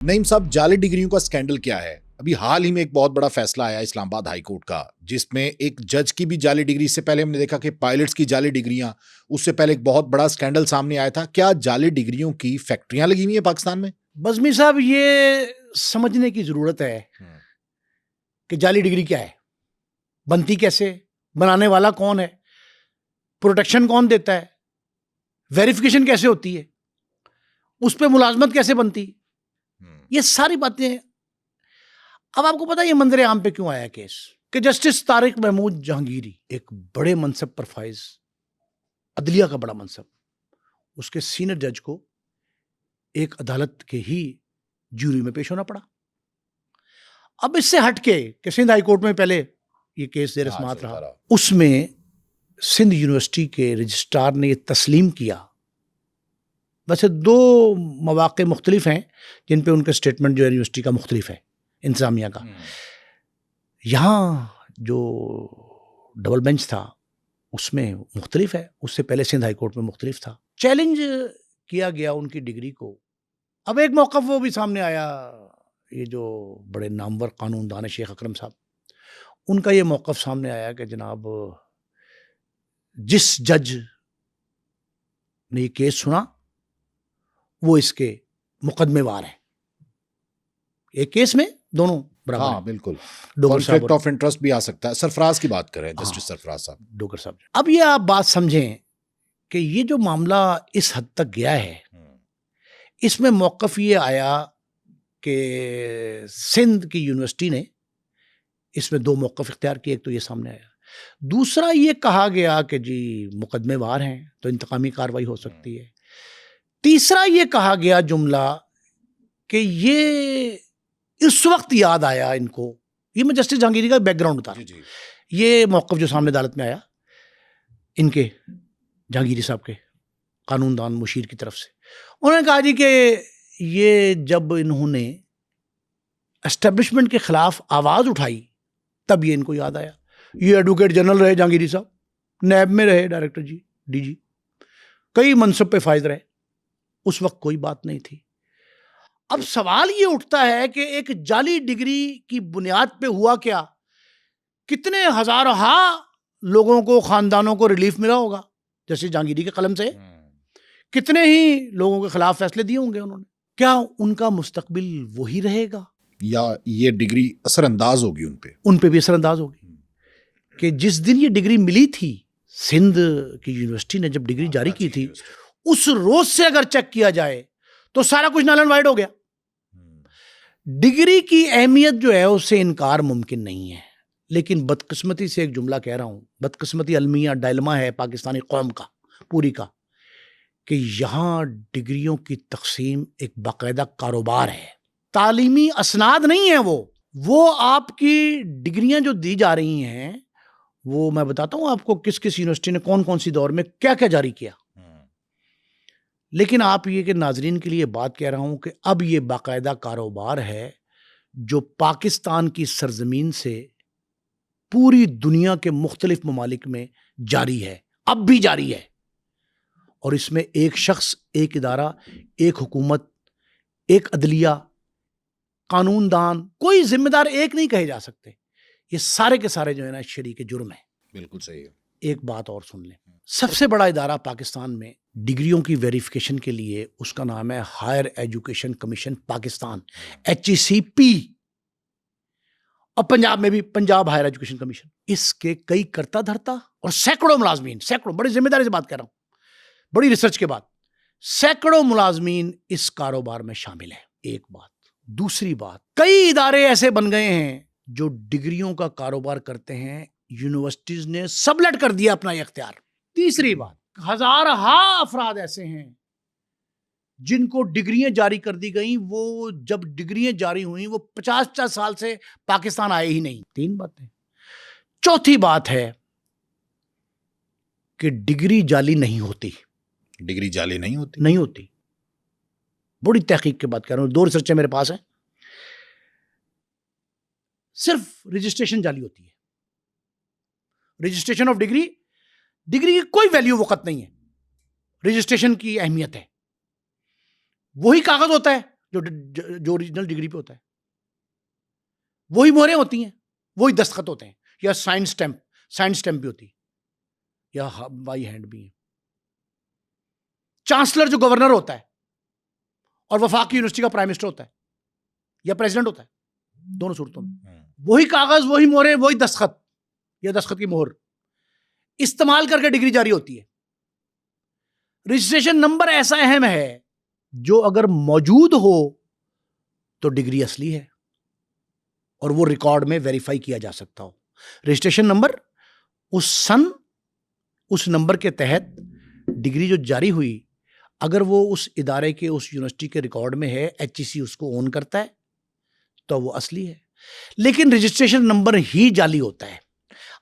نعیم صاحب، جعلی ڈگریوں کا اسکینڈل کیا ہے؟ ابھی حال ہی میں ایک بہت بڑا فیصلہ آیا اسلام آباد ہائی کورٹ کا، جس میں ایک جج کی بھی جعلی ڈگری، سے پہلے ہم نے دیکھا کہ پائلٹس کی جعلی ڈگریاں، اس سے پہلے ایک بہت بڑا اسکینڈل سامنے آیا تھا۔ کیا جعلی ڈگریوں کی فیکٹریاں لگی ہوئی ہیں پاکستان میں؟ بزمی صاحب، یہ سمجھنے کی ضرورت ہے کہ جعلی ڈگری کیا ہے، بنتی کیسے، بنانے والا کون ہے، پروٹیکشن کون دیتا ہے، ویریفیکیشن کیسے ہوتی ہے، اس پہ ملازمت کیسے بنتی، یہ ساری باتیں ہیں۔ اب آپ کو پتا یہ منظر عام پہ کیوں آیا کیس کہ جسٹس طارق محمود جہانگیری، ایک بڑے منصب پر فائز، عدلیہ کا بڑا منصب، اس کے سینئر جج کو ایک عدالت کے ہی جیوری میں پیش ہونا پڑا۔ اب اس سے ہٹ کے کہ سندھ ہائی کورٹ میں پہلے یہ کیس زیر سماعت رہا، اس میں سندھ یونیورسٹی کے رجسٹرار نے یہ تسلیم کیا۔ ویسے دو مواقع مختلف ہیں جن پہ ان کا اسٹیٹمنٹ جو ہے یونیورسٹی کا مختلف ہے، انتظامیہ کا۔ یہاں جو ڈبل بینچ تھا اس میں مختلف ہے، اس سے پہلے سندھ ہائی کورٹ میں مختلف تھا۔ چیلنج کیا گیا ان کی ڈگری کو۔ اب ایک موقف وہ بھی سامنے آیا، یہ جو بڑے نامور قانون دان شیخ اکرم صاحب، ان کا یہ موقف سامنے آیا کہ جناب جس جج نے یہ کیس سنا وہ اس کے مقدمے وار ہیں، ایک کیس میں دونوں برابر ہیں۔ ہاں بالکل، کانفلکٹ آف انٹرسٹ بھی آ سکتا ہے۔ سرفراز کی بات کریں، جسٹس سرفراز صاحب، ڈوگر صاحب۔ اب یہ آپ بات سمجھیں کہ یہ جو معاملہ اس حد تک گیا ہے، اس میں موقف یہ آیا کہ سندھ کی یونیورسٹی نے اس میں دو موقف اختیار کیے۔ ایک تو یہ سامنے آیا، دوسرا یہ کہا گیا کہ جی مقدمے وار ہیں تو انتقامی کارروائی ہو سکتی ہے۔ تیسرا یہ کہا گیا جملہ کہ یہ اس وقت یاد آیا ان کو، یہ میں جسٹس جہانگیری کا بیک گراؤنڈ بتا رہا ہوں، یہ موقف جو سامنے عدالت میں آیا ان کے جہانگیری صاحب کے قانون دان مشیر کی طرف سے، انہوں نے کہا جی کہ یہ جب انہوں نے اسٹیبلشمنٹ کے خلاف آواز اٹھائی تب یہ ان کو یاد آیا۔ یہ ایڈوکیٹ جنرل رہے جہانگیری صاحب، نیب میں رہے ڈائریکٹر جی، ڈی جی، کئی منصب پہ فائز رہے، اس وقت کوئی بات نہیں تھی۔ اب سوال یہ اٹھتا ہے کہ ایک جعلی ڈگری کی بنیاد پہ ہوا کیا؟ کتنے ہزاروں لوگوں کو، خاندانوں کو ریلیف ملا ہوگا جیسے جہانگیری کے قلم سے، کتنے ہی لوگوں کے خلاف فیصلے دیے ہوں گے انہوں نے۔ کیا ان کا مستقبل وہی رہے گا یا یہ ڈگری اثر انداز ہوگی ان پہ بھی اثر انداز ہوگی؟ کہ جس دن یہ ڈگری ملی تھی، سندھ کی یونیورسٹی نے جب ڈگری جاری کی تھی، اس روز سے اگر چیک کیا جائے تو سارا کچھ نل اینڈ وائڈ ہو گیا۔ ڈگری کی اہمیت جو ہے اس سے انکار ممکن نہیں ہے، لیکن بدقسمتی سے ایک جملہ کہہ رہا ہوں، بدقسمتی المیہ ڈائلما ہے پاکستانی قوم کا پوری کا، کہ یہاں ڈگریوں کی تقسیم ایک باقاعدہ کاروبار ہے، تعلیمی اسناد نہیں ہے۔ وہ آپ کی ڈگریاں جو دی جا رہی ہیں، وہ میں بتاتا ہوں آپ کو کس کس یونیورسٹی نے کون کون سی دور میں کیا کیا جاری کیا۔ لیکن آپ یہ کہ ناظرین کے لیے بات کہہ رہا ہوں کہ اب یہ باقاعدہ کاروبار ہے جو پاکستان کی سرزمین سے پوری دنیا کے مختلف ممالک میں جاری ہے، اب بھی جاری ہے، اور اس میں ایک شخص، ایک ادارہ، ایک حکومت، ایک عدلیہ، قانون دان، کوئی ذمہ دار ایک نہیں کہے جا سکتے۔ یہ سارے کے سارے جو ہے نا شریک جرم ہے۔ بالکل صحیح ہے۔ ایک بات اور سن لیں، سب سے بڑا ادارہ پاکستان میں ڈگریوں کی ویریفیکیشن کے لیے، اس کا نام ہے higher education commission Pakistan, HECP، اور پنجاب میں بھی پنجاب ہائر ایجوکیشن کمیشن۔ اس کے کئی کرتا دھرتا اور سینکڑوں ملازمین، سینکڑوں، بڑی ذمہ داری سے بات کر رہا ہوں، بڑی ریسرچ کے بعد، سینکڑوں ملازمین اس کاروبار میں شامل ہیں۔ ایک بات۔ دوسری بات، کئی ادارے ایسے بن گئے ہیں جو ڈگریوں کا کاروبار کرتے ہیں، یونیورسٹیز نے سبلیٹ کر دیا اپنا یہ اختیار۔ تیسری بات، ہزارہ افراد ایسے ہیں جن کو ڈگریاں جاری کر دی گئیں، وہ جب ڈگریاں جاری ہوئیں وہ 50 سال سے پاکستان آئے ہی نہیں۔ تین باتیں۔ چوتھی بات ہے کہ ڈگری جعلی نہیں ہوتی۔ ڈگری جعلی نہیں ہوتی۔ بڑی تحقیق کے بات کر رہا ہوں، 2 ریسرچیں میرے پاس ہیں۔ صرف رجسٹریشن جعلی ہوتی ہے، رجسٹریشن آف ڈگری کی کوئی ویلیو وقت نہیں ہے، رجسٹریشن کی اہمیت ہے، وہی کاغذ ہوتا ہے جو اوریجنل ڈگری پہ ہوتا ہے، وہی مہریں ہوتی ہیں، وہی دستخط ہوتے ہیں، یا سائن سٹیمپ بھی ہوتی ہے، یا بائی ہینڈ بھی ہے. چانسلر جو گورنر ہوتا ہے اور وفاقی یونیورسٹی کا پرائم منسٹر ہوتا ہے یا پریزیڈنٹ ہوتا ہے، دونوں صورتوں میں وہی کاغذ، وہی مہریں، وہی دستخط یا دستخط کی مہر استعمال کر کے ڈگری جاری ہوتی ہے. رجسٹریشن نمبر ایسا اہم ہے جو اگر موجود ہو تو ڈگری اصلی ہے اور وہ ریکارڈ میں ویریفائی کیا جا سکتا ہو. رجسٹریشن نمبر اس نمبر کے تحت ڈگری جو جاری ہوئی، اگر وہ اس ادارے کے، اس یونیورسٹی کے ریکارڈ میں ہے، HEC اس کو اون کرتا ہے تو وہ اصلی ہے. لیکن رجسٹریشن نمبر ہی جعلی ہوتا ہے.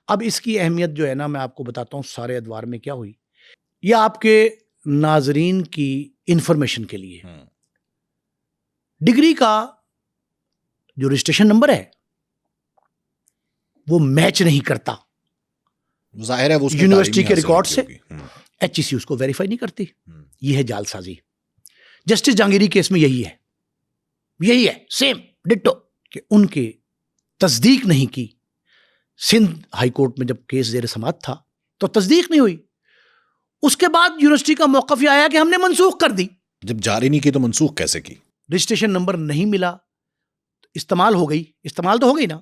اب اس کی اہمیت جو ہے نا، میں آپ کو بتاتا ہوں سارے ادوار میں کیا ہوئی. یہ آپ کے ناظرین کی انفارمیشن کے لیے، ڈگری کا جو رجسٹریشن نمبر ہے وہ میچ نہیں کرتا ظاہر ہے وہ یونیورسٹی کے ریکارڈ سے. HEC اس کو ویریفائی نہیں کرتی. یہ ہے جعل سازی. جسٹس جہانگیری کیس میں یہی ہے سیم ڈٹو، کہ ان کے تصدیق نہیں کی. سندھ ہائی کورٹ میں جب کیس زیر سماعت تھا تو تصدیق نہیں ہوئی. اس کے بعد یونیورسٹی کا موقف یہ آیا کہ ہم نے منسوخ کر دی. جب جاری نہیں کی تو منسوخ کیسے کی؟ رجسٹریشن نمبر نہیں ملا، استعمال تو ہو گئی نا.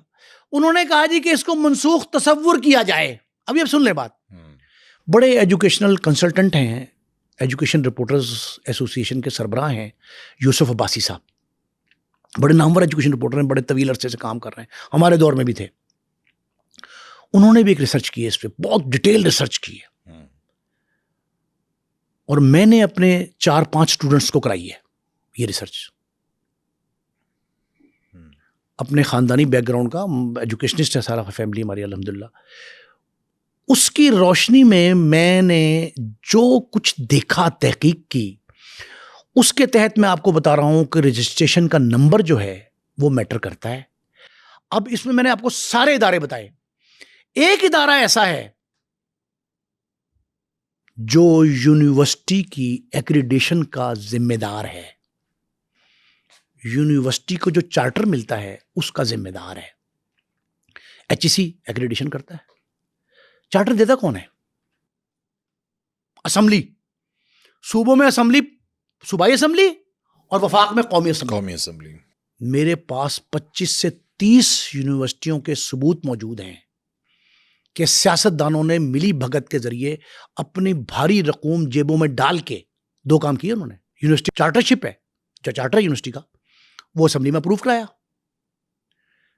انہوں نے کہا جی کہ اس کو منسوخ تصور کیا جائے. اب سن لیں بات. بڑے ایجوکیشنل کنسلٹنٹ ہیں، ایجوکیشن رپورٹرز ایسوسی ایشن کے سربراہ ہیں یوسف عباسی صاحب، بڑے نامور ایجوکیشن رپورٹر ہیں، بڑے طویل عرصے سے کام کر رہے ہیں، ہمارے دور میں بھی تھے. انہوں نے بھی ایک ریسرچ کی ہے اس پہ، بہت ڈیٹیل ریسرچ کی ہے، اور میں نے اپنے 4-5 اسٹوڈنٹس کو کرائی ہے یہ ریسرچ. اپنے خاندانی بیک گراؤنڈ کا ایجوکیشنسٹ ہے سارا فیملی ہماری الحمدللہ. اس کی روشنی میں نے جو کچھ دیکھا، تحقیق کی، اس کے تحت میں آپ کو بتا رہا ہوں کہ رجسٹریشن کا نمبر جو ہے وہ میٹر کرتا ہے. اب اس میں نے آپ کو سارے ادارے بتائے. ایک ادارہ ایسا ہے جو یونیورسٹی کی ایکریڈیشن کا ذمہ دار ہے، یونیورسٹی کو جو چارٹر ملتا ہے اس کا ذمہ دار ہے. HEC ایکریڈیشن کرتا ہے. چارٹر دیتا کون ہے؟ اسمبلی. صوبوں میں اسمبلی، صوبائی اسمبلی، اور وفاق میں قومی اسمبلی. میرے پاس 25 سے 30 یونیورسٹیوں کے ثبوت موجود ہیں کہ سیاستدانوں نے ملی بھگت کے ذریعے اپنی بھاری رقوم جیبوں میں ڈال کے 2 کام کیے. انہوں نے یونیورسٹی چارٹرشپ ہے، جو چارٹر یونیورسٹی کا، وہ اسمبلی میں اپروو کرایا،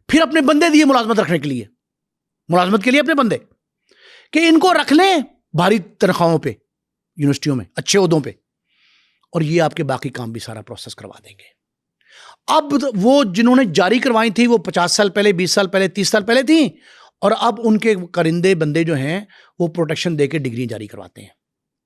پھر اپنے بندے دیے ملازمت رکھنے کے لیے، ملازمت کے لیے اپنے بندے، کہ ان کو رکھ لیں بھاری تنخواہوں پہ یونیورسٹیوں میں، اچھے عہدوں پہ، اور یہ آپ کے باقی کام بھی سارا پروسیس کروا دیں گے. اب وہ جنہوں نے جاری کروائی تھی وہ 50 سال پہلے، 20 سال پہلے، 30 سال پہلے تھیں، اور اب ان کے کرندے بندے جو ہیں وہ پروٹیکشن دے کے ڈگری جاری کرواتے ہیں.